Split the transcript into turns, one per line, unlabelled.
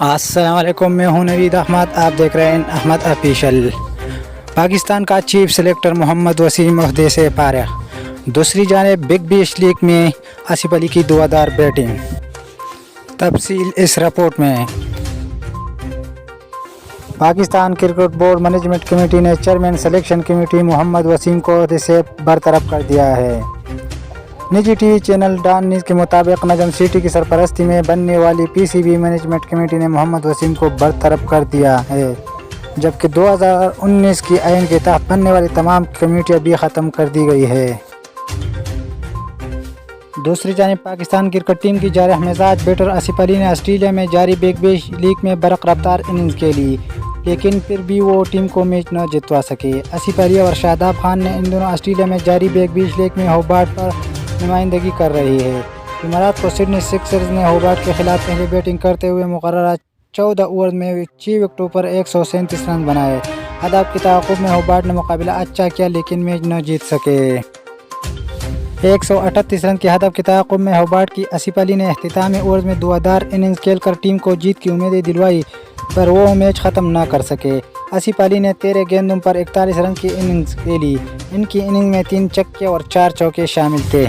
السلام علیکم، میں ہوں نوید احمد، آپ دیکھ رہے ہیں احمد آفیشل۔ پاکستان کا چیف سلیکٹر محمد وسیم عہدے سے فارغ۔ دوسری جانب بگ بیش لیگ میں آصف علی کی دعادار بیٹنگ، تفصیل اس رپورٹ میں۔ Pakistan cricket board management committee نے chairman selection committee Muhammad Waseem کو عہدے سے برطرف کر دیا ہے۔ نجی TV channel Dawn News کے مطابق نجم سیٹھی کی سرپرستی میں بننے والی P C B management committee نے محمد وسیم کو برطرف کر دیا ہے، جبکہ 2019 کی آئین کے تحت بننے والی تمام کمیٹیاں بھی ختم کر دی گئی ہے۔ دوسری جانب پاکستان کرکٹ ٹیم کی جارح مزاج بیٹر آصف علی نے آسٹریلیا میں جاری بگ بیش لیگ میں برق رفتار اننگز کھیلی، لیکن پھر بھی وہ ٹیم کو میچ نہ جتوا سکے۔ آصف علی اور شاداب خان نے ان دونوں آسٹریلیا میں جاری بگ بیش لیگ میں ہوبارٹ پر نمائندگی کر رہی ہے۔ جمعرات کو سڈنی سکسرز نے ہوبارٹ کے خلاف پہلی بیٹنگ کرتے ہوئے مقررہ 14 اوور میں 6 وکٹوں پر 137 رن بنائے۔ ہدف کے تعاقب میں ہوبارٹ نے مقابلہ اچھا کیا لیکن میچ نہ جیت سکے۔ 138 رن کے ہدف کے تعاقب میں ہوبارٹ کی آصف علی نے اختتامی اوورز میں دعادار اننگز کھیل کر ٹیم کو جیت کی امیدیں دلوائی، پر وہ میچ ختم نہ کر سکے۔ آصف علی نے 13 گیندوں پر 41 رن کی اننگز کھیلی۔ ان کی اننگ میں 3 چھکے اور 4 چوکے شامل تھے۔